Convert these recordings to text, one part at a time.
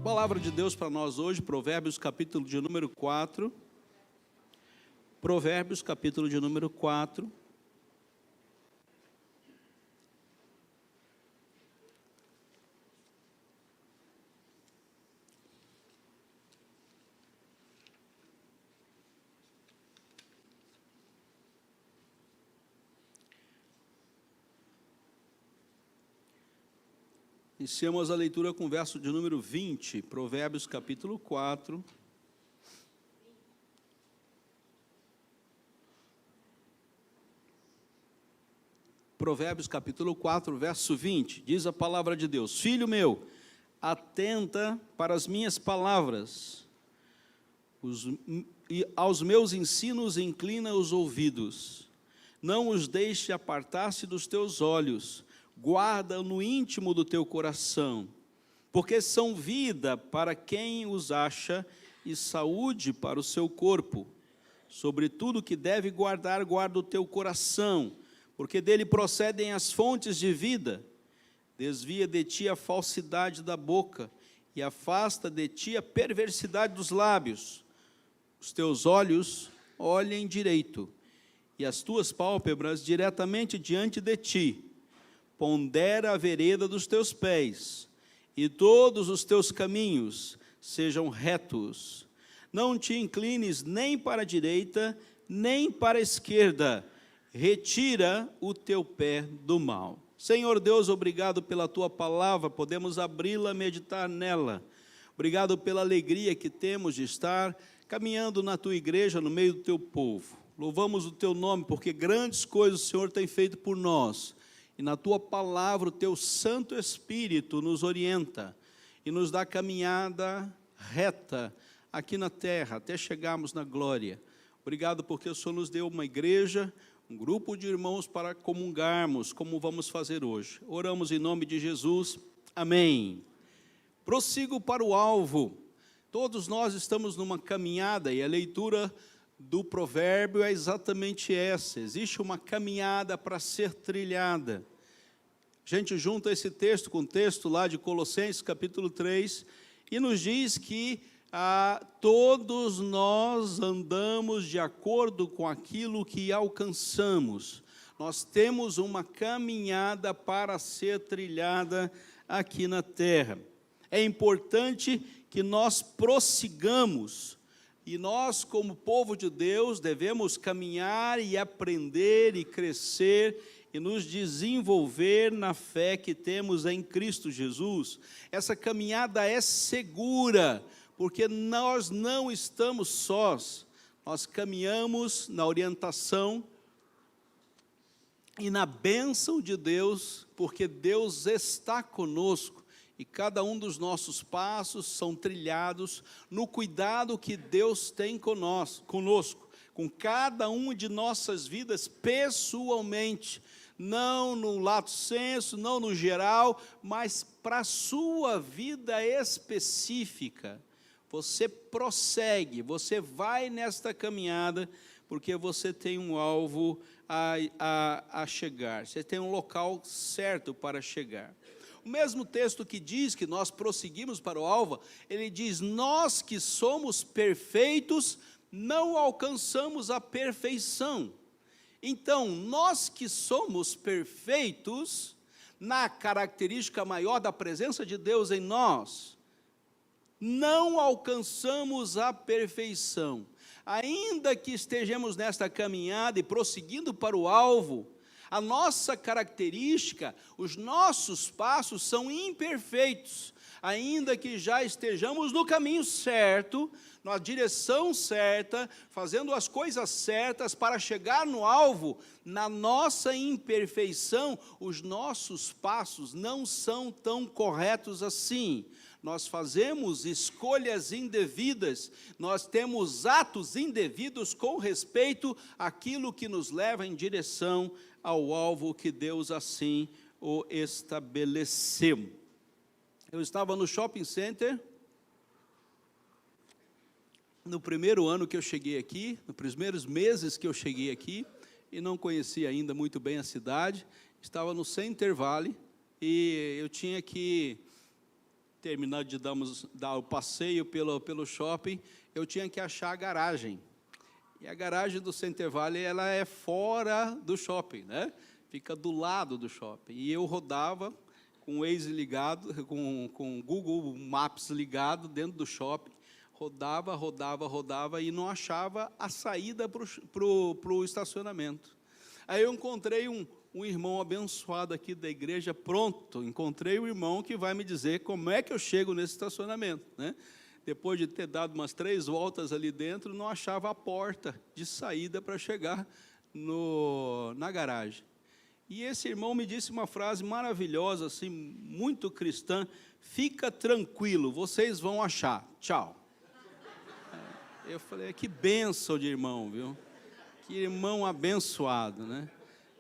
Palavra de Deus para nós hoje, Provérbios capítulo de número 4. Provérbios capítulo de número 4. Iniciamos a leitura com o verso de número 20, Provérbios capítulo 4. Provérbios capítulo 4, verso 20, diz a palavra de Deus: Filho meu, atenta para as minhas palavras, e aos meus ensinos inclina os ouvidos, não os deixe apartar-se dos teus olhos, guarda no íntimo do teu coração, porque são vida para quem os acha e saúde para o seu corpo. Sobre tudo que deve guardar, guarda o teu coração, porque dele procedem as fontes de vida. Desvia de ti a falsidade da boca e afasta de ti a perversidade dos lábios. Os teus olhos olhem direito e as tuas pálpebras diretamente diante de ti. Pondera a vereda dos teus pés, e todos os teus caminhos sejam retos. Não te inclines nem para a direita, nem para a esquerda. Retira o teu pé do mal. Senhor Deus, obrigado pela tua palavra, podemos abri-la, meditar nela. Obrigado pela alegria que temos de estar caminhando na tua igreja, no meio do teu povo. Louvamos o teu nome, porque grandes coisas o Senhor tem feito por nós. E na tua palavra, o teu Santo Espírito nos orienta e nos dá caminhada reta aqui na terra, até chegarmos na glória. Obrigado porque o Senhor nos deu uma igreja, um grupo de irmãos para comungarmos, como vamos fazer hoje. Oramos em nome de Jesus. Amém. Prossigo para o alvo. Todos nós estamos numa caminhada e a leitura do provérbio é exatamente essa. Existe uma caminhada para ser trilhada. A gente junta esse texto com o texto lá de Colossenses capítulo 3 e nos diz que todos nós andamos de acordo com aquilo que alcançamos. Nós temos uma caminhada para ser trilhada aqui na terra. É importante que nós prossigamos. E nós, como povo de Deus, devemos caminhar e aprender e crescer e nos desenvolver na fé que temos em Cristo Jesus. Essa caminhada é segura, porque nós não estamos sós. Nós caminhamos na orientação e na bênção de Deus, porque Deus está conosco. E cada um dos nossos passos são trilhados no cuidado que Deus tem conosco, com cada uma de nossas vidas pessoalmente, não no lato sensu, não no geral, mas para a sua vida específica. Você prossegue, você vai nesta caminhada, porque você tem um alvo a chegar, você tem um local certo para chegar. O mesmo texto que diz que nós prosseguimos para o alvo, ele diz: nós que somos perfeitos, não alcançamos a perfeição. Então, nós que somos perfeitos, na característica maior da presença de Deus em nós, não alcançamos a perfeição. Ainda que estejamos nesta caminhada e prosseguindo para o alvo, a nossa característica, os nossos passos são imperfeitos, ainda que já estejamos no caminho certo, na direção certa, fazendo as coisas certas para chegar no alvo. Na nossa imperfeição, os nossos passos não são tão corretos assim. Nós fazemos escolhas indevidas, nós temos atos indevidos com respeito àquilo que nos leva em direção ao alvo que Deus assim o estabeleceu. Eu estava no shopping center, no primeiro ano que eu cheguei aqui, nos primeiros meses que eu cheguei aqui, e não conhecia ainda muito bem a cidade, estava no Center Valley, e eu tinha que terminado de dar o passeio pelo shopping, eu tinha que achar a garagem. E a garagem do Center Valley, ela é fora do shopping, né? Fica do lado do shopping. E eu rodava com o Waze ligado, com o Google Maps ligado dentro do shopping, rodava e não achava a saída para o estacionamento. Aí eu encontrei um irmão abençoado aqui da igreja, pronto, encontrei um irmão que vai me dizer como é que eu chego nesse estacionamento, né? Depois de ter dado umas 3 voltas ali dentro, não achava a porta de saída para chegar na garagem. E esse irmão me disse uma frase maravilhosa, assim, muito cristã: fica tranquilo, vocês vão achar, tchau. Eu falei, que bênção de irmão, viu? Que irmão abençoado, né?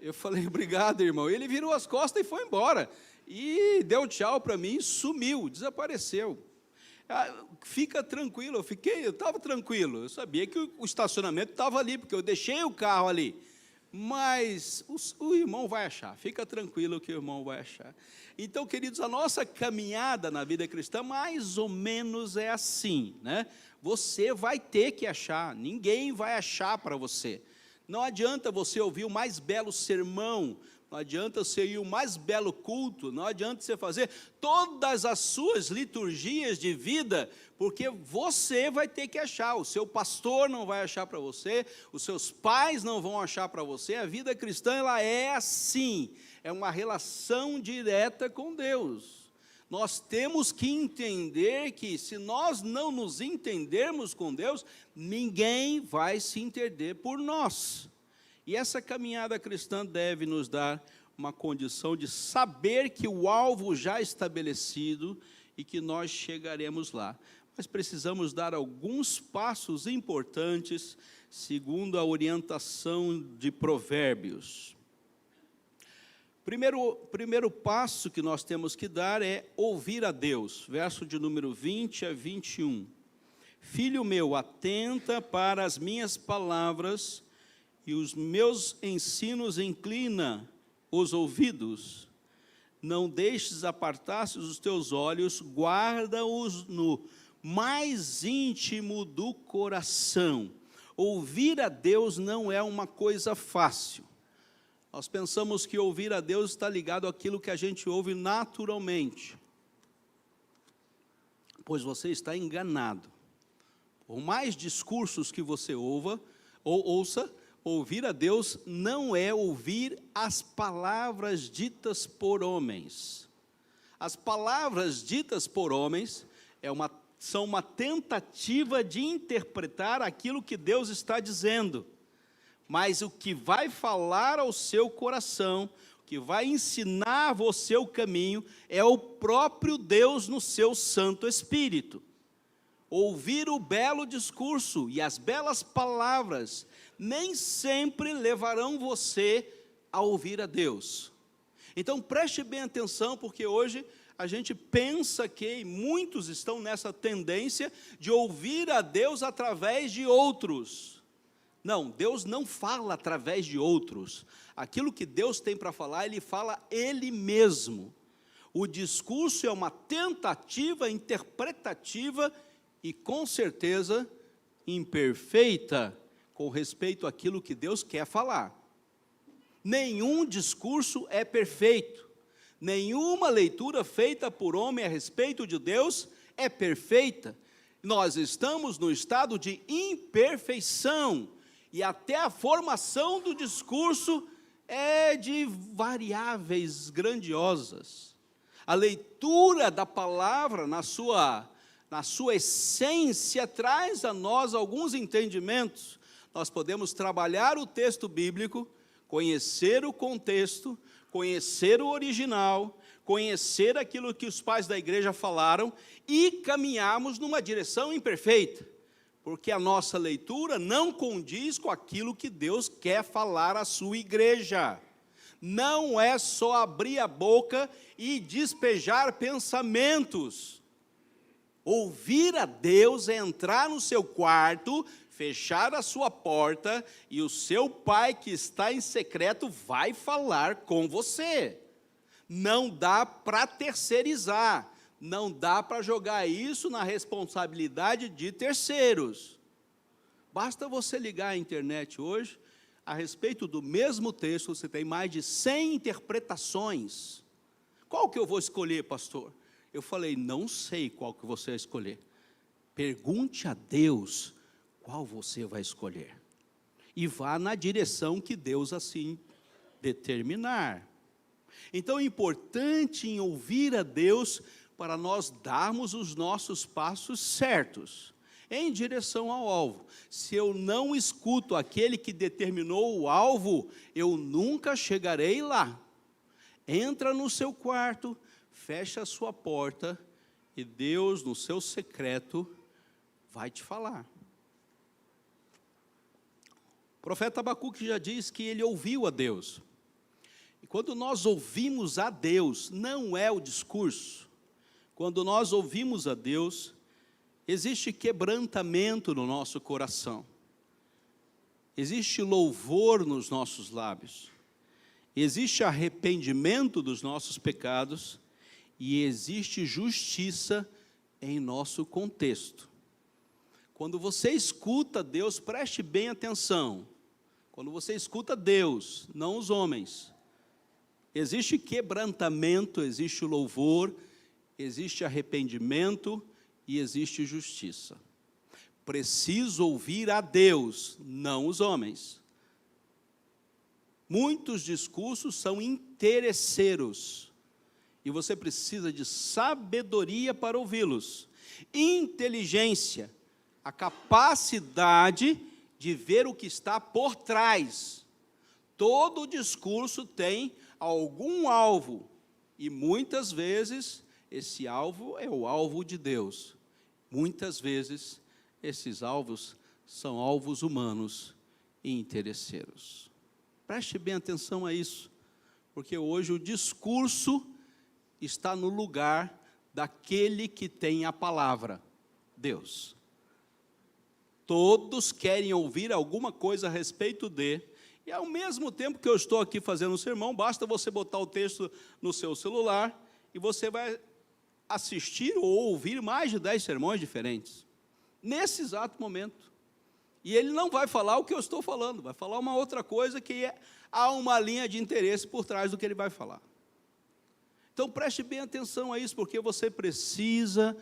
Eu falei, obrigado, irmão. Ele virou as costas e foi embora. E deu tchau para mim, sumiu, desapareceu. Fica tranquilo, eu estava tranquilo. Eu sabia que o estacionamento estava ali, porque eu deixei o carro ali. Mas o irmão vai achar, fica tranquilo que o irmão vai achar. Então, queridos, a nossa caminhada na vida cristã, mais ou menos é assim, né? Você vai ter que achar, ninguém vai achar para você. Não adianta você ouvir o mais belo sermão, não adianta você ir o mais belo culto, não adianta você fazer todas as suas liturgias de vida, porque você vai ter que achar, o seu pastor não vai achar para você, os seus pais não vão achar para você. A vida cristã, ela é assim, é uma relação direta com Deus. Nós temos que entender que, se nós não nos entendermos com Deus, ninguém vai se entender por nós. E essa caminhada cristã deve nos dar uma condição de saber que o alvo já estabelecido e que nós chegaremos lá. Mas precisamos dar alguns passos importantes, segundo a orientação de Provérbios. Primeiro passo que nós temos que dar é ouvir a Deus, verso de número 20 a 21. Filho meu, atenta para as minhas palavras e os meus ensinos inclina os ouvidos. Não deixes apartar-se os teus olhos, guarda-os no mais íntimo do coração. Ouvir a Deus não é uma coisa fácil. Nós pensamos que ouvir a Deus está ligado àquilo que a gente ouve naturalmente. Pois você está enganado. Por mais discursos que você ouça, ouvir a Deus não é ouvir as palavras ditas por homens. As palavras ditas por homens são uma tentativa de interpretar aquilo que Deus está dizendo. Mas o que vai falar ao seu coração, o que vai ensinar você o caminho, é o próprio Deus no seu Santo Espírito. Ouvir o belo discurso e as belas palavras nem sempre levarão você a ouvir a Deus. Então preste bem atenção, porque hoje a gente pensa que, e muitos estão nessa tendência, de ouvir a Deus através de outros. Não, Deus não fala através de outros. Aquilo que Deus tem para falar, Ele fala Ele mesmo. O discurso é uma tentativa interpretativa e, com certeza, imperfeita com respeito àquilo que Deus quer falar. Nenhum discurso é perfeito. Nenhuma leitura feita por homem a respeito de Deus é perfeita. Nós estamos no estado de imperfeição. E até a formação do discurso é de variáveis grandiosas. A leitura da palavra na sua essência traz a nós alguns entendimentos. Nós podemos trabalhar o texto bíblico, conhecer o contexto, conhecer o original, conhecer aquilo que os pais da igreja falaram e caminharmos numa direção imperfeita. Porque a nossa leitura não condiz com aquilo que Deus quer falar à sua igreja. Não é só abrir a boca e despejar pensamentos. Ouvir a Deus é entrar no seu quarto, fechar a sua porta, e o seu pai que está em secreto vai falar com você. Não dá para terceirizar. não dá para jogar isso na responsabilidade de terceiros. Basta você ligar a internet hoje, a respeito do mesmo texto, você tem mais de 100 interpretações. Qual que eu vou escolher, pastor? Eu falei, não sei qual que você vai escolher. Pergunte a Deus qual você vai escolher. E vá na direção que Deus assim determinar. Então é importante em ouvir a Deus para nós darmos os nossos passos certos, em direção ao alvo. Se eu não escuto aquele que determinou o alvo, eu nunca chegarei lá. Entra no seu quarto, fecha a sua porta, e Deus, no seu secreto, vai te falar. O profeta Abacuque já diz que ele ouviu a Deus. E quando nós ouvimos a Deus, não é o discurso. Quando nós ouvimos a Deus, existe quebrantamento no nosso coração. Existe louvor nos nossos lábios. Existe arrependimento dos nossos pecados. E existe justiça em nosso contexto. Quando você escuta Deus, preste bem atenção. Quando você escuta Deus, não os homens, existe quebrantamento, existe louvor, existe arrependimento e existe justiça. Preciso ouvir a Deus, não os homens. Muitos discursos são interesseiros e você precisa de sabedoria para ouvi-los. Inteligência, a capacidade de ver o que está por trás. Todo discurso tem algum alvo, e muitas vezes esse alvo é o alvo de Deus. Muitas vezes esses alvos são alvos humanos e interesseiros. Preste bem atenção a isso, porque hoje o discurso está no lugar daquele que tem a palavra, Deus. Todos querem ouvir alguma coisa a respeito de, e ao mesmo tempo que eu estou aqui fazendo um sermão, basta você botar o texto no seu celular, e você vai assistir ou ouvir mais de 10 sermões diferentes, nesse exato momento. E ele não vai falar o que eu estou falando, vai falar uma outra coisa que há uma linha de interesse por trás do que ele vai falar. Então preste bem atenção a isso, porque você precisa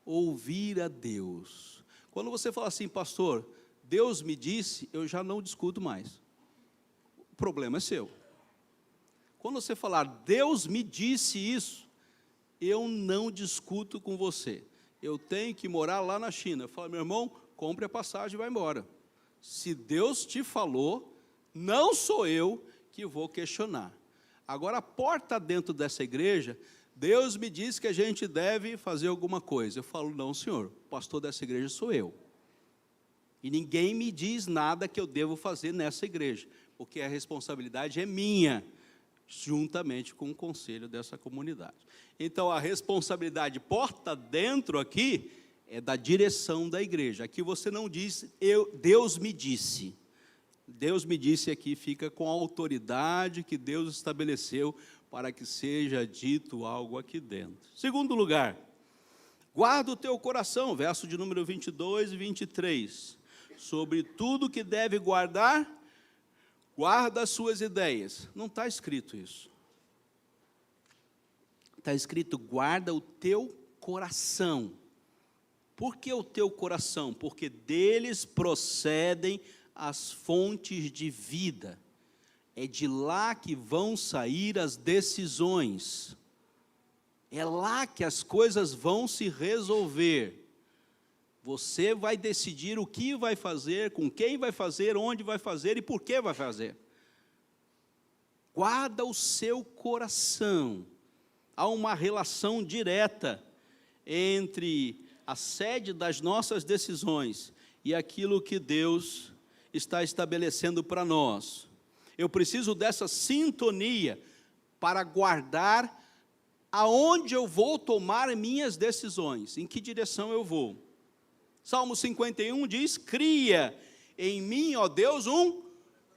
ouvir a Deus. Quando você fala assim, pastor, Deus me disse, eu já não discuto mais. O problema é seu. Quando você falar, Deus me disse isso, eu não discuto com você. Eu tenho que morar lá na China. Eu falo, meu irmão, compre a passagem e vai embora. Se Deus te falou, não sou eu que vou questionar. Agora, a porta dentro dessa igreja, Deus me disse que a gente deve fazer alguma coisa. Eu falo, não, senhor, o pastor dessa igreja sou eu. E ninguém me diz nada que eu devo fazer nessa igreja, porque a responsabilidade é minha, juntamente com o conselho dessa comunidade. Então, a responsabilidade porta dentro aqui é da direção da igreja. Aqui você não diz, Deus me disse. Deus me disse aqui, fica com a autoridade que Deus estabeleceu para que seja dito algo aqui dentro. Segundo lugar, guarda o teu coração, verso de número 22 e 23. Sobre tudo que deve guardar, guarda as suas ideias. Não está escrito isso. Está escrito, guarda o teu coração. Por que o teu coração? Porque deles procedem as fontes de vida. É de lá que vão sair as decisões. É lá que as coisas vão se resolver. Você vai decidir o que vai fazer, com quem vai fazer, onde vai fazer e por que vai fazer. Guarda o seu coração. Há uma relação direta entre a sede das nossas decisões e aquilo que Deus está estabelecendo para nós. Eu preciso dessa sintonia para guardar aonde eu vou tomar minhas decisões, em que direção eu vou. Salmo 51 diz, cria em mim, ó Deus, um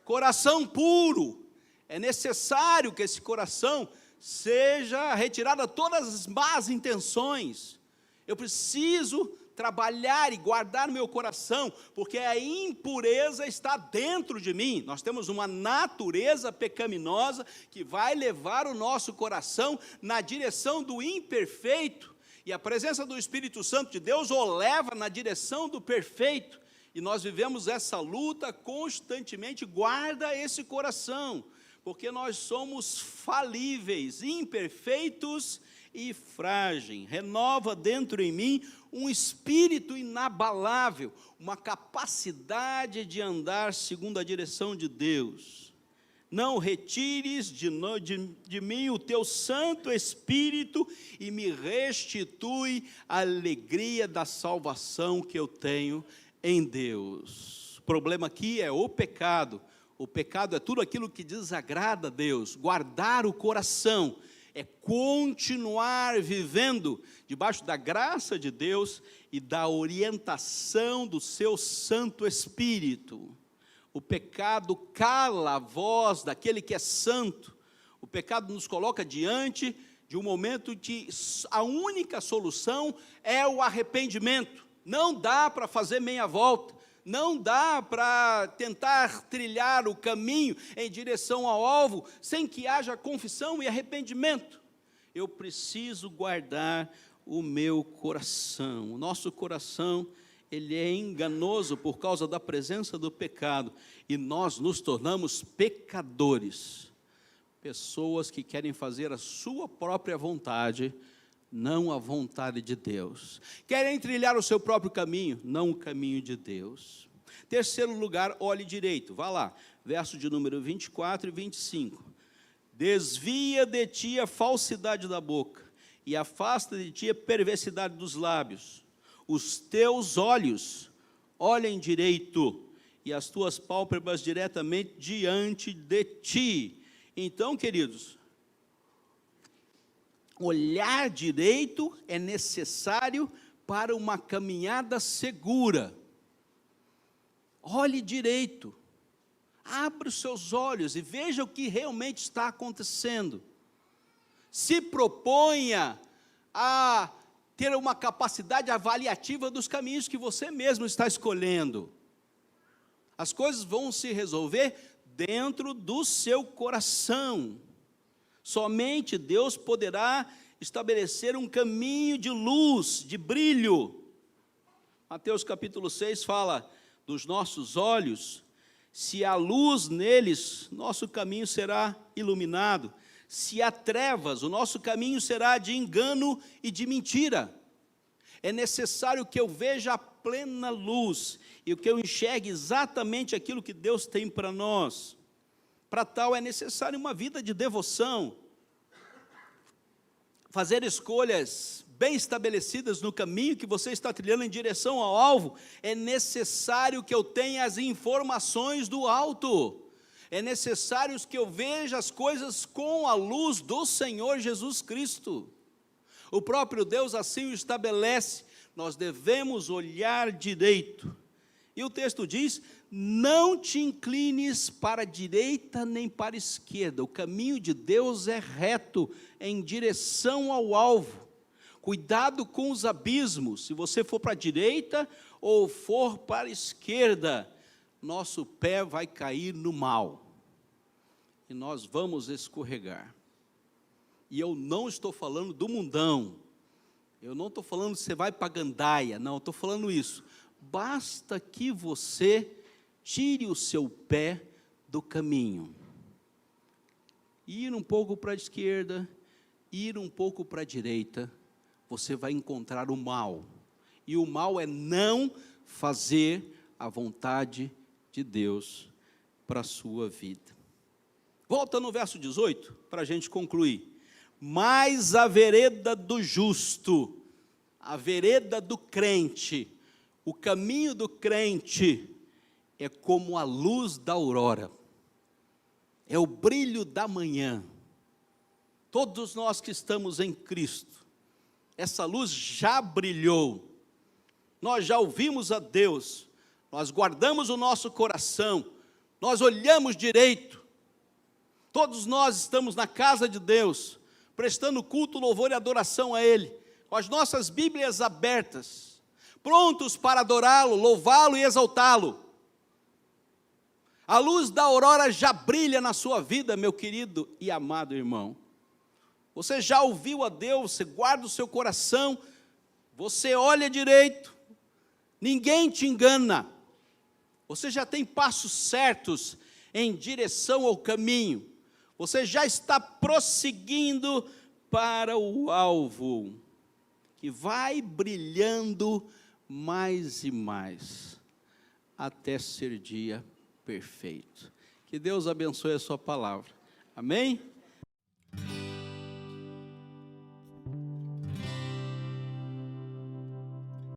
coração puro. É necessário que esse coração seja retirada todas as más intenções. Eu preciso trabalhar e guardar meu coração, porque a impureza está dentro de mim. Nós temos uma natureza pecaminosa que vai levar o nosso coração na direção do imperfeito, e a presença do Espírito Santo de Deus o leva na direção do perfeito, e nós vivemos essa luta constantemente. Guarda esse coração, porque nós somos falíveis, imperfeitos e frágeis. Renova dentro em mim um espírito inabalável, uma capacidade de andar segundo a direção de Deus. Não retires de mim o teu Santo Espírito e me restitui a alegria da salvação que eu tenho em Deus. O problema aqui é o pecado. O pecado é tudo aquilo que desagrada a Deus. Guardar o coração é continuar vivendo debaixo da graça de Deus e da orientação do seu Santo Espírito. O pecado cala a voz daquele que é santo. O pecado nos coloca diante de um momento de a única solução é o arrependimento. Não dá para fazer meia volta, não dá para tentar trilhar o caminho em direção ao alvo sem que haja confissão e arrependimento. Eu preciso guardar o meu coração. O nosso coração, ele é enganoso por causa da presença do pecado, e nós nos tornamos pecadores, pessoas que querem fazer a sua própria vontade, não a vontade de Deus, querem trilhar o seu próprio caminho, não o caminho de Deus. Terceiro lugar, olhe direito, vá lá, verso de número 24 e 25, desvia de ti a falsidade da boca, e afasta de ti a perversidade dos lábios. Os teus olhos olhem direito, e as tuas pálpebras diretamente diante de ti. Então, queridos, olhar direito é necessário para uma caminhada segura. Olhe direito, abra os seus olhos e veja o que realmente está acontecendo. Se proponha a ter uma capacidade avaliativa dos caminhos que você mesmo está escolhendo. As coisas vão se resolver dentro do seu coração. Somente Deus poderá estabelecer um caminho de luz, de brilho. Mateus capítulo 6 fala dos nossos olhos. Se há luz neles, nosso caminho será iluminado. Se há trevas, o nosso caminho será de engano e de mentira. É necessário que eu veja a plena luz e que eu enxergue exatamente aquilo que Deus tem para nós. Para tal é necessário uma vida de devoção, fazer escolhas bem estabelecidas no caminho que você está trilhando em direção ao alvo. É necessário que eu tenha as informações do alto. É necessário que eu veja as coisas com a luz do Senhor Jesus Cristo. O próprio Deus assim o estabelece. Nós devemos olhar direito. E o texto diz, não te inclines para a direita nem para a esquerda. O caminho de Deus é reto, em direção ao alvo. Cuidado com os abismos. Se você for para a direita ou for para a esquerda, nosso pé vai cair no mal, e nós vamos escorregar. E eu não estou falando do mundão, eu não estou falando que você vai para a gandaia, não, estou falando isso. Basta que você tire o seu pé do caminho, ir um pouco para a esquerda, ir um pouco para a direita, você vai encontrar o mal, e o mal é não fazer a vontade de Deus para a sua vida. Volta no verso 18, para a gente concluir. Mas a vereda do justo, a vereda do crente, o caminho do crente, é como a luz da aurora, é o brilho da manhã. Todos nós que estamos em Cristo, essa luz já brilhou, nós já ouvimos a Deus, nós guardamos o nosso coração, nós olhamos direito, todos nós estamos na casa de Deus, prestando culto, louvor e adoração a Ele, com as nossas Bíblias abertas, prontos para adorá-lo, louvá-lo e exaltá-lo. A luz da aurora já brilha na sua vida, meu querido e amado irmão. Você já ouviu a Deus, você guarda o seu coração, você olha direito, ninguém te engana. Você já tem passos certos em direção ao caminho. Você já está prosseguindo para o alvo, que vai brilhando mais e mais, até ser dia perfeito. Que Deus abençoe a sua palavra. Amém?